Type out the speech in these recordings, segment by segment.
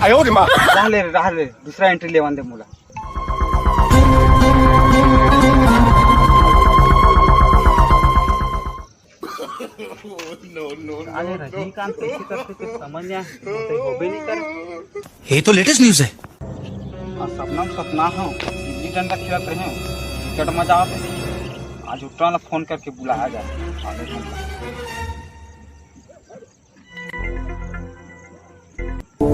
रह ले दूसरा एंट्री लेवन दे मोला। अरे रजनीकांत कैसे करते कुछ समझ नहीं हो भी नहीं करे। ये तो लेटेस्ट न्यूज है। सपना हो गिल्ली डंडा खेलते हैं, टिकट मजा आते। आज उठा ना फोन करके बुलाया जाए आधे घंटा।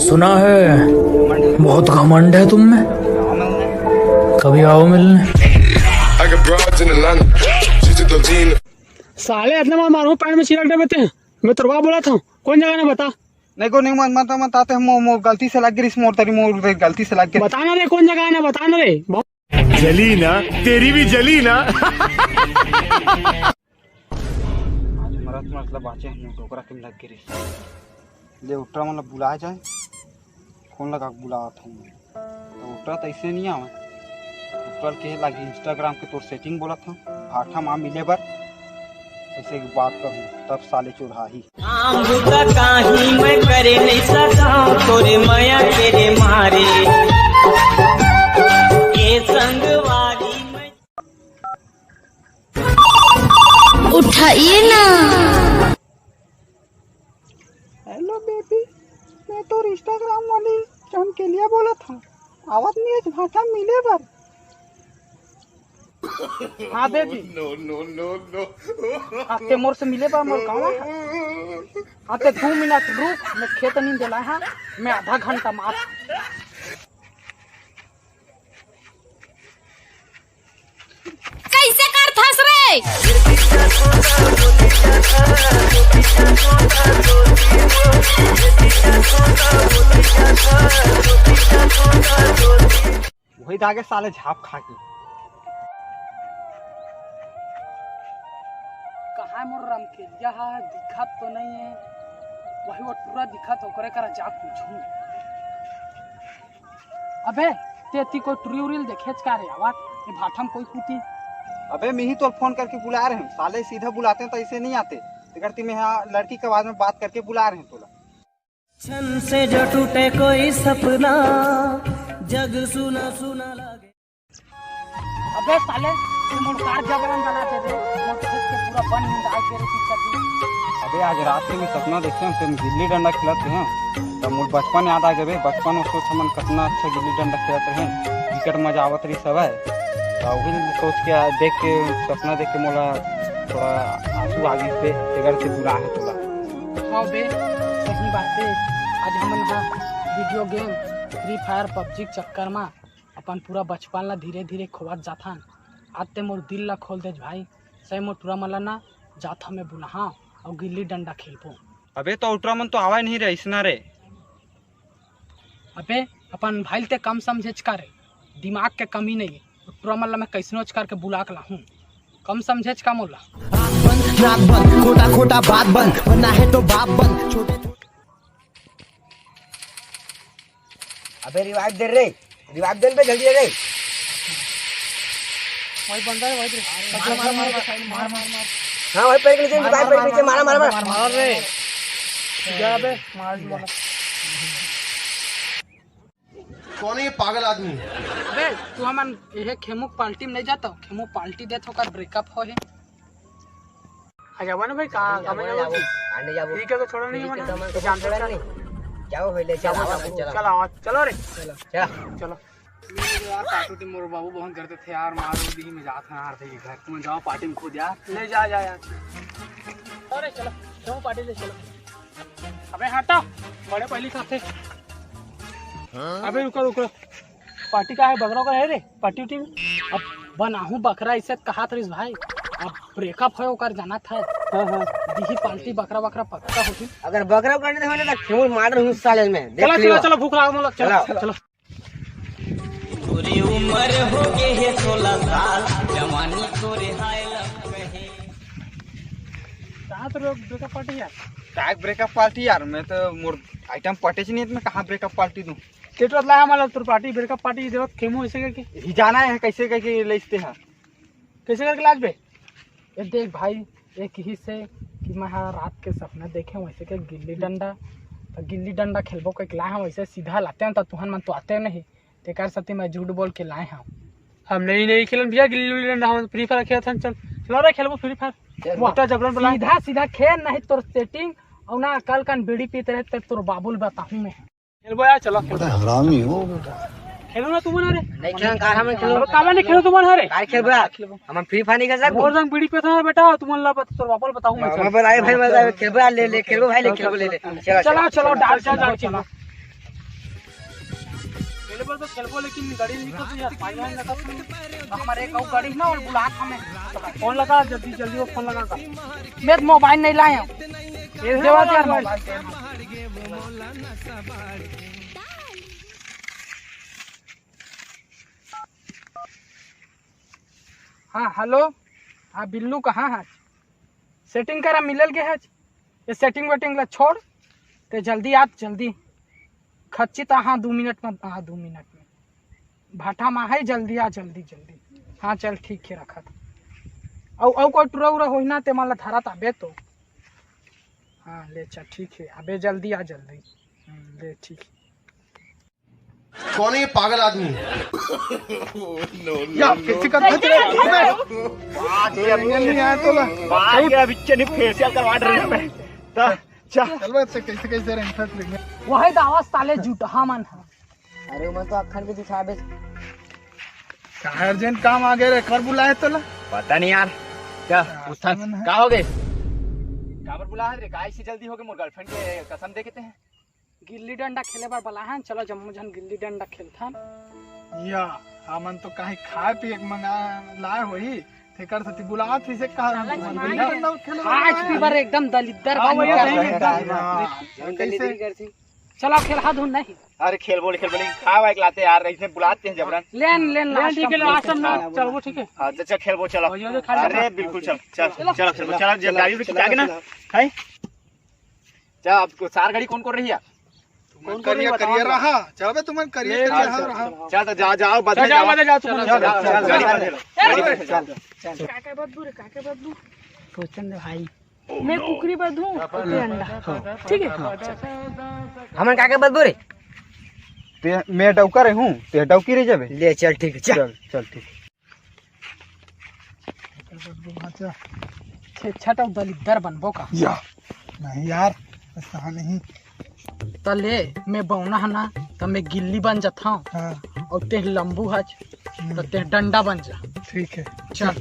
सुना है बहुत घमंड है तुम में, कभी आओ मिलने। साले इतना मारो पैर में चिरक डबे थे। मैं तुरवा बोला था कौन जगह ना बता। नहीं को नहीं बताते हम गलती से लग गई इस मोड़ तरी मोड़ गलती से लग गई। बताना रे कौन जगह ना बताना रे। जली ना तेरी भी जली ना। आज मरत मतलब बाचे हम डोकरा के लग गई ले उठा मतलब बुलाया जाए। फोन लगा बुला था तो उठा तो ऐसे नहीं आवे। उठल के लगी इंस्टाग्राम के तोर सेटिंग बोला था भाठा माँ मिले बर ऐसे बात करूँ तब साले चुराही मैं करे नहीं सका तोरे माया तेरे मारे ये संगवारी में उठाइए ना। हेलो बेबी, मैं तो इंस्टाग्राम वाली चम के लिए बोला था आवत नहीं है भाठा मिले बर। हाँ बेबी आते मोर से मिले बा मोर गाँव आते 2 मिनट रुक मैं खेत नहीं दिला है मैं आधा घंटा मार। कैसे कर थस रे। वही धागे साले झाप खा के कहाँ मोर राम के यहाँ दिखा तो नहीं है। वही वो पूरा दिखा तो करे करा जा पूछूं। अबे तेती कोई ट्यूरियल देखेच का रे आवाज ये भाठम कोई कुटी। अबे मैं ही तो फोन करके बुला रहे हैं साले सीधा बुलाते हैं तो ऐसे नहीं आते। करती मैं यहाँ लड़की के बाद में बात करके बुला रहे हैं तोला। छन से जो टूटे कोई सपना जग सुना सुना लगे। अबे साले मोर कार जबरन बनाते थे मोर खेत के पूरा बन निंदा के रे पीछे की। अबे आज रात में सपना देखे हम तुम गिल्ली डंडा खेलते हैं तो मोर बचपन याद आ गए। बचपन में सोच हम कितना अच्छा गिल्ली डंडा खेलते हैं क्रिकेट मजा आवत रही सब है तो वही सोच के देख के सपना देख के मोला थोड़ा आंसू आ गए थे तेगर से बुरा है तोला। हाँ बे सही बात है। आज हमन हा video game free fire PUBG के चक्कर में अपन पूरा बचपन ला धीरे धीरे खोवत जाथन। आते मोर दिल ला खोल दे भाई सही मोर टूरा मला ना जाथा में बुनहा और गिल्ली डंडा खेलबो। अबे तो उतरा मन तो आवा नहीं रे इसना रे। अबे अपन भाई ते कम समझेच का रे दिमाग के कमी नहीं है। उतरा मला मैं कैसनोच करके बुला के लाहूं कम समझेच का मोला। खोटा खोटा बात बंद वरना है तो बाप बंद छोटे। अबे रिवाइव दे रे रिवाइव दे पे जल्दी रे। वही बंदा है वही मार हाँ वही पैर के नीचे रिवाइव पैर के नीचे मार रे जा बे मार मार। कौन है ये पागल आदमी। अबे तू हमन ये खेमुक पार्टी में नहीं जाता खेमुक पार्टी दे तो का ब्रेकअप हो है। आजा वन भाई कहां कब जाओ आने जाओ ठीक है तो छोड़ो नहीं मन जानते नहीं जाओ पहले चलो चलो चलो रे चलो चलो यार पार्टी टीम मोर बाबू बहुत करते थे यार मार दी में जात हार थे घर तुम जाओ पार्टी में खुद यार ले जा यार। अरे चलो चलो पार्टी ले चलो। अबे हटा बड़े पहली साथे। अबे रुको रुको पार्टी का है बकरा का है रे पार्टी टीम। अब बनाहू बकरा इसे कहा था भाई अब ब्रेकअप है कर जाना था। हाँ दी पार्टी बकरा बकरा पक्का होती। अगर बकरा करने होने तो खेमुर मार रहा हूं साले में चलो चलो चलो भूख लगा मतलब चलो चलो। पूरी उम्र हो गए है 16 साल जवानी को रिहाई लग गए। कहाँ तो लोग ब्रेकअप पार्टी यार क्या ब्रेकअप पार्टी यार मैं तो मोर आइटम पटे नहीं मैं कहाँ ब्रेकअप पार्टी दूं। केटो लाया हमारा तो पार्टी ब्रेकअप पार्टी जरूरत खेमो ऐसे करके ही जाना है कैसे करके लेते हैं कैसे करके लाज बे। ये देख भाई एक ही से कि मैं रात के सपना देखे वैसे के गिल्ली डंडा तो गिल्ली डंडा खेलबो के लाए हम वैसे सीधा लाते हैं तो तुहन मन तो आते नहीं ते कर सती मैं झूठ बोल के लाए हम नहीं खेलन भैया गिल्ली डंडा हम फ्री फायर खेलत हन चल चलो रे खेलबो फ्री फायर मोटा जबरन बुला सीधा सीधा खेल नहीं तोर सेटिंग और ना कल कान बीड़ी पीते रहते तोर बाबुल बताऊं मैं खेलबो यार चलो हरामी हो बेटा खेलो ना तुम रे नहीं खेलन कार हम खेलो काबा नहीं खेलो तुम रे कार खेलबा हम फ्री फायर नहीं खेल सकते और रंग बीड़ी पे था बेटा तुम ला तोर बाबुल बताऊं मैं हम बताए भाई मजा खेलबा ले खेलो भाई ले खेलो ले चलो चलो डाल चलो खेलबो तो खेलबो लेकिन गाड़ी निकल तो यार पानी आने लगा हमारे एक और गाड़ी ना और बुला हमें फोन लगा जल्दी जल्दी वो फोन लगा मैं मोबाइल नहीं लाया देवा यार मोबाइल हाँ हेलो हाँ बिल्लू कहाँ है सेटिंग करा मिलल के है ये सेटिंग वेटिंग ला छोड़ ते जल्दी आ जल्दी खच्ची तो हाँ 2 मिनट में हाँ 2 मिनट में भाटा में है जल्दी आ जल्दी हाँ चल ठीक है रखा था औ कोई टूरा उरा हो ना ते माला धारा ताबे तो हाँ ले चल ठीक है अबे जल्दी आ जल्दी ले ठीक कौन है ये पागल आदमी? या किसी का नहीं आया तो ला बिच्चे नहीं फेशियल करवा रहे हैं चल बस कैसे रहे वही तो आवाज ताले झूठा मन है अरे मैं तो अखन के दिखाबे अर्जेंट काम आ गए रे कर बुलाए तो ला पता नहीं यार क्या पूछता क्या हो गए काबर बुला रे काय से जल्दी हो गए मोर गर्लफ्रेंड के कसम दे केते हैं गिल्ली डंडा खेले बार बला है चलो जम्मू जन गिल्ली डंडा खेलता या हमन तो काहे खाए पिए के मंगा लाए होई तेकर सती बुलात ही से कहा आज भी बार एकदम दलिद्दर कैसे चलो खेल हाथ धुन नहीं अरे खेल बोले खा वाइक लाते यार ऐसे बुलाते हैं जबरन लेन ठीक है लास्ट में चलो वो ठीक है हां चल खेल वो चलो अरे बिल्कुल चल चलो खेल चलो जब गाड़ी उठ के आगे ना है जा आपको सार गाड़ी कौन कर रही है कौन करियर रहा चलबे तुमन करियर रहा चल तो जाओ बदले जाओ चल काके बदलू सोचन भाई मैं कुकरी बदलू अंडा ठीक है हमन काके बदबू रे ते मैं डौका रे हूं ते डौकी रे जाबे ले चल ठीक है चल ठीक छटा दलिद्दर बनबो का या नहीं यार ऐसा नहीं तो ले मैं बौना है ना तो मैं गिल्ली बन जाता हूँ हाँ और ते लंबू हज तो ते डंडा बन जा ठीक है चल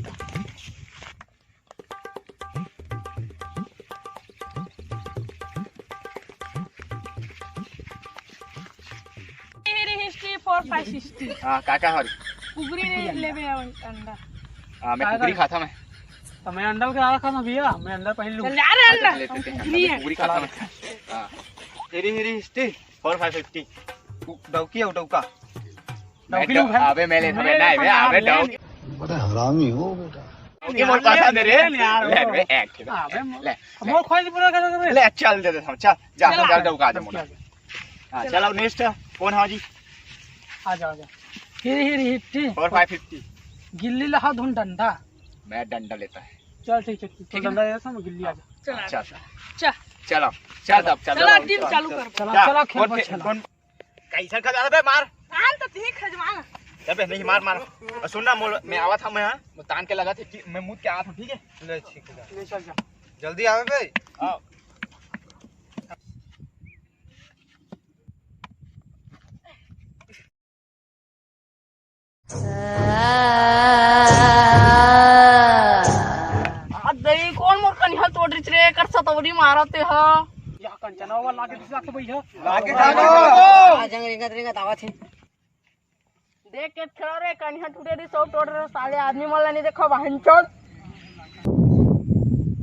हां काका हरी कुकरी लेबे अंडा हां मैं कुकरी खाता मैं तो मैं अंडा के आ रखा था भैया मैं अंडा पहन लूं चल यार अंडा कुकरी खाता मैं हां हेरी हिस्ट्री 4550 डौकी है डौका अबे मैं ले था ना अबे डौकी बड़ा हरामी हो बेटा डौकी मोर पासा दे रे यार ले एक ले मोर ख्वाहिश पूरा कर दे ले चल दे हम चल जा डौका दे मोर हां चलो नेक्स्ट कौन है जी आ जा हिट्टी 4550 गिल्ली लहा धुन डंडा मैं डंडा लेता है चल ठीक है डंडा दे सब गिल्ली आ जा चलो चल टीम चालू कर चलो खेल कौन कैसा खा बे मार तो ठीक है जवान अबे नहीं मार सुन ना मैं आवा था मैं हां तान के लगा थे मैं मुद के आया था ठीक है ले ठीक है ले चल जा जल्दी आवे बे आओ दई कोण मोर कन्या तोडरीच रे करसा तवरी मारते ह या कंचनावा लागे दिसला के भैया लागे आ जंग रेंगत आवा थी देख के खेल रे कन्या टूटे दी सौ तोड़ रे साले आदमी मला नहीं देखो बहनचोद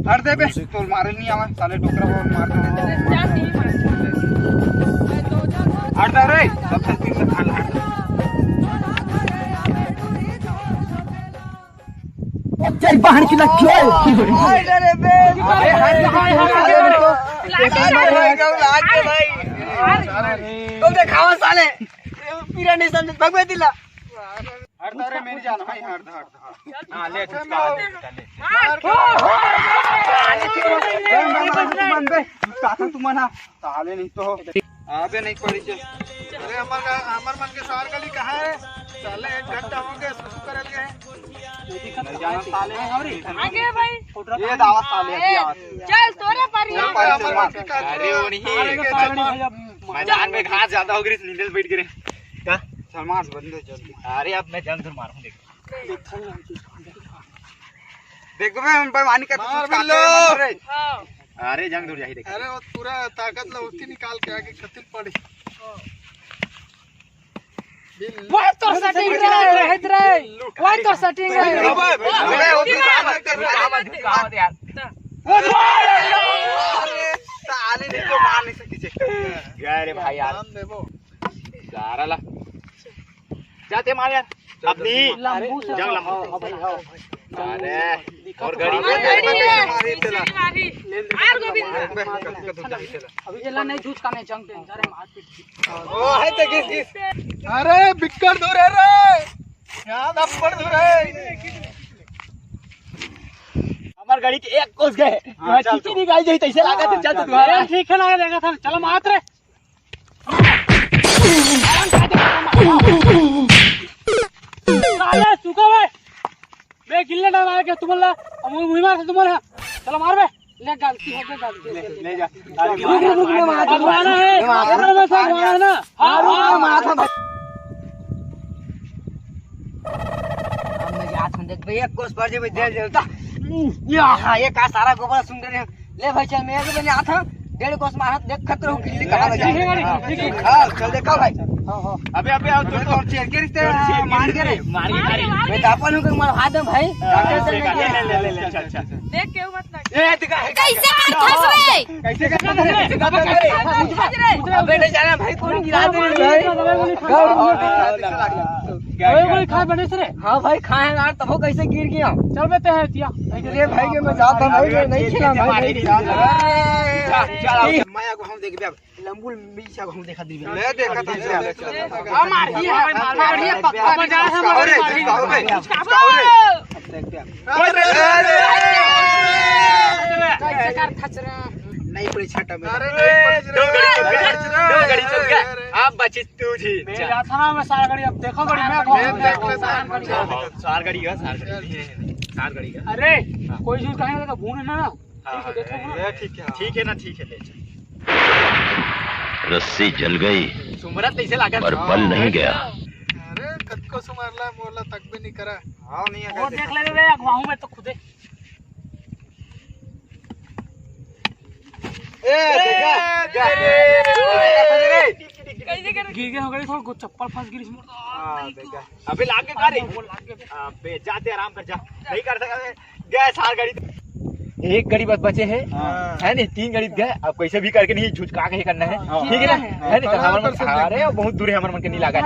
हर दे बे तो मारे नहीं आवा साले डोकरा और मार दे हट दे रे सब संती से खान हट चल बाहर की लग क्यों अरे बे अबे लाग के भाई तुम देखावा साले पीरा नहीं समझ भगवे दिला हट दे रे मेरी जान भाई हट हां ले चल मन बे काथा तू मना ताले नहीं तो आबे नहीं पड़ी छे। अरे हमर मन के सार गली कहाँ है? साले 1 घंटा हो गया शुरू कर के नहीं जाना ताले आगे भाई ये दावा ताले चल तोरे पर ही अरे वो नहीं मैदान में घास ज्यादा हो गई नींद बैठ गए क्या समाज बंद हो जल्दी। अरे अब मैं जंग मारूं देखो मैं उन पर मानी का मार बिल्लो। अरे जंग दूर जाही देख। अरे वो पूरा ताकत लौती निकाल के आगे खतिल पड़ी। वो तो सेटिंग रे वो तो सेटिंग रे अबे वो काम यार अरे साले नहीं तो मार नहीं सकती गए रे भाई यार नाम देबो सारा ला जाते मार यार अपनी जंग लंबू भाई हां अरे और गाड़ी अभी चला नहीं जूझ का नहीं जंग पे अरे मार पीट ओ है तो किस अरे बिक्कर दूर है रे यहाँ नंबर दूर है। हमार गाड़ी के एक कोस गए चीची निकाल जाई तैसे लगा तो चल तुम्हारा ठीक है लगा देगा था चलो मात रे साले सुखो बे मैं गिल्ले डाला के तुम्हारा मुंह मार से तुम्हारा चलो मार बे ले गलती हो गई गलती ले जा भगवान है भगवान है ना हां माथा भाई अब मैं हाथ में देख भाई एक कोस पर जे दे देता यहाँ ये का सारा गोबर सुंदर है। ले भाई चल मैं भी हाथ 1.5 कोस मार देख खतरा हूं किल्ली कहां लगा हां चल देखो भाई अबे अबे आओ तो चेयर के रिश्ते मार के रे मार के मैं तापन हूं कि मार हाथ में भाई ले चल देख के मत लग ए दिखा कैसे कर फंसवे कैसे कर अबे नहीं जाना भाई कौन गिरा दे गोली खा बने से रे हां भाई खाए यार तब वो कैसे गिर गया चल बेते है तिया ये भाई के मैं जाता भाई नहीं खेला भाई चल माया को हम देख बे लंबुल मीछा को हम देखा दी ले देखा तो हां मार दिया मार दिया पक्का मजा है हमारे कैसे कर खचरा नहीं पड़ी छाटा में दो गाड़ी चल गया अब बची तू जी मैं जाता ना मैं सारा गाड़ी अब देखो गाड़ी मैं सार गाड़ी का सार गाड़ी का अरे कोई चीज कहीं लगा भून है ना ठीक है ना ठीक है ले चल रस्सी जल गई सुमरत ऐसे लगा पर बल नहीं गया। अरे कद को सुमारला मोरला तक भी नहीं करा। हां नहीं है वो देख ले रे अगवाऊं में तो खुदे कैसे कर गिर गया हो गई थोड़ा चप्पल फंस गई इसमें अबे लागे का रे अबे जाते आराम कर जा नहीं कर सकते गए सार गाड़ी एक गाड़ी बस बचे है नहीं 3 गाड़ी गए अब कैसे भी करके नहीं झुचका के ही करना है ठीक है ना है नहीं तो हमारे मन अरे बहुत दूर है हमारे मन के नहीं लगा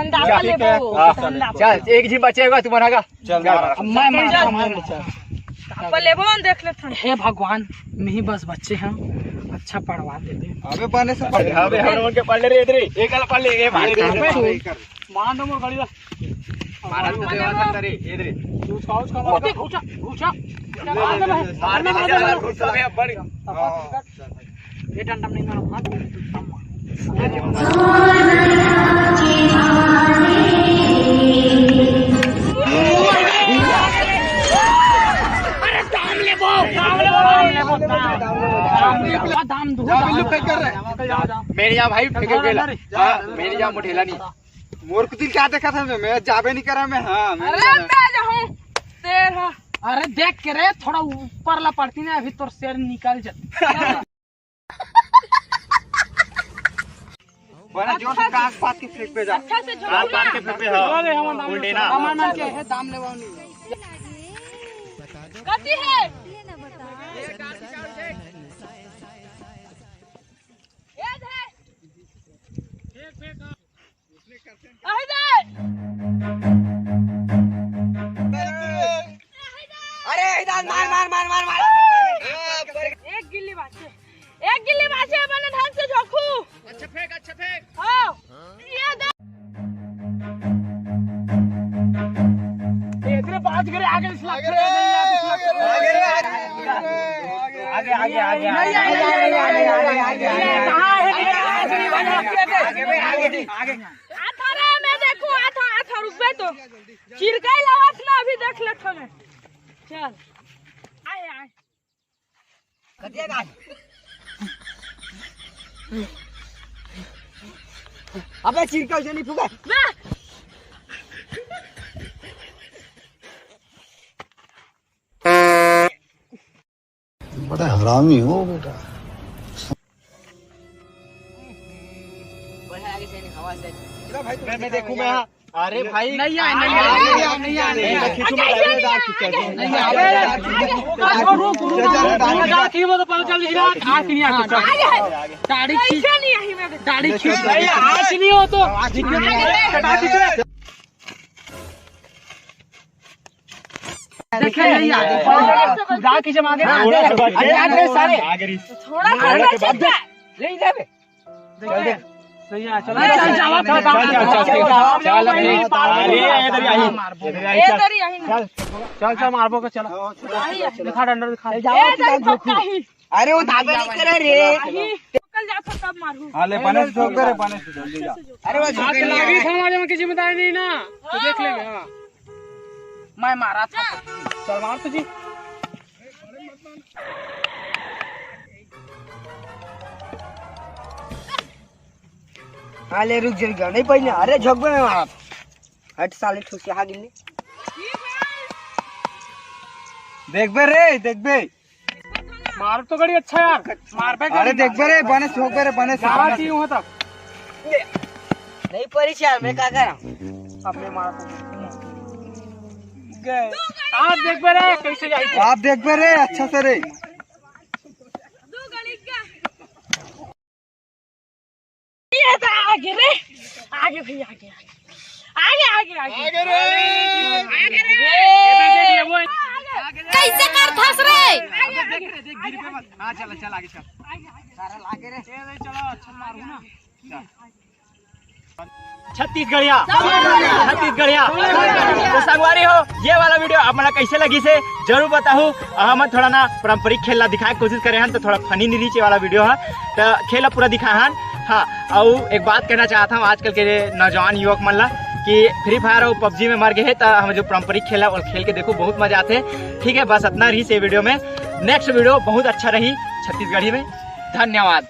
चल एक जी बचेगा तुम्हारा का चल अपन लेबो देख ले थन हे भगवान नहीं बस बच्चे हैं अच्छा पढ़वा देते अबे बने से पढ़ अबे हम मन के पढ़ ले रे इधर एक वाला पढ़ ले ये भाई मान दो मोर गाड़ी ला महाराज को देवा अंदर इधर उसका मार घुचा घुचा मारने में ज्यादा घुसा है बढ़ ये डंडा नहीं मारो हाथ दाम दो मेरे यहाँ भाई फेंके गेला मेरे यहाँ मुठेला नहीं मोर कुतिल क्या देखा था मैं जाबे नहीं करा मैं हां अरे मैं जाऊं तेरा अरे देख के रे थोड़ा ऊपर ला पड़ती ना अभी तो शेर निकल जाती बड़ा जोर से काग पात के फेंक पे जा अच्छा से काग पात के फेंक पे हां उल्टे ना हमारा क्या है दाम लेवाओ नहीं कथी है याद है अरे इधर मार मार मार मार मार एक गिल्ली बाचे अपने ढंग से झोंकू अच्छा फेंक हां ये दे इधर बाज करे आगे आगे आथा रे मैं देखो आथा रुकबे तो चिरकाई लवात ना अभी देख ले ठने चल आए अबे चिरका जनी फुगा ना बड़ा हरामी हो बेटा। मैं देखूं मैं अरे भाई नहीं आए दाढ़ी खींच ऐसे नहीं आई मैं दाढ़ी खींच आज नहीं हो तो देखे नहीं आगे जा खींचे मांगे सारे थोड़ा खर्चा चल नहीं देबे सही है चलो चल मारबो का चल दिखा डंडा दिखा अरे वो धागा नहीं करे रे कल जा तब मारू हाँ ले पानी से ठोक दे रे पानी से जल्दी जा अरे वो झोंके लगी समाज में की जिम्मेदारी नहीं ना तो देख लेंगे हाँ मैं मारा था चल मार तुझी हाँ ले रुक जल्दी नहीं पहिने अरे झोंकबे में मारा हट साले ठुस यहाँ गिल्ली देख बे रे देख बे मार तो गड़ी अच्छा यार मार पे अरे देख बे रे पानी से ठोक बे रे पानी से जावा चाहिए हुआ तब नहीं पड़ी यार मैं क्या करा अपने मारा गए आप देख बे रे कैसे जाई आप देख बे रे अच्छा से रे दो गली का ये तो आगे रे आगे भैया आगे आगे रे कैसे कर फंस रे हाँ चल चल आगे चल सारा लागे रे चलो अच्छा मारू ना छत्तीसगढ़िया तो संगवारी हो ये वाला वीडियो आप मला कैसे लगी से जरूर बताओ। हम थोड़ा ना पारंपरिक खेल दिखाए कोशिश करे हन तो थोड़ा फनी नीचे वाला वीडियो है तो खेल पूरा दिखाए हन। हाँ और एक बात कहना चाहता हूँ आजकल के नौजवान युवक मन ला कि फ्री फायर और पबजी में मर गए है तो हम जो पारंपरिक खेल है और खेल के देखो बहुत मजा आते हैं। ठीक है बस इतना रही से वीडियो में। नेक्स्ट वीडियो बहुत अच्छा रही छत्तीसगढ़ी में। धन्यवाद।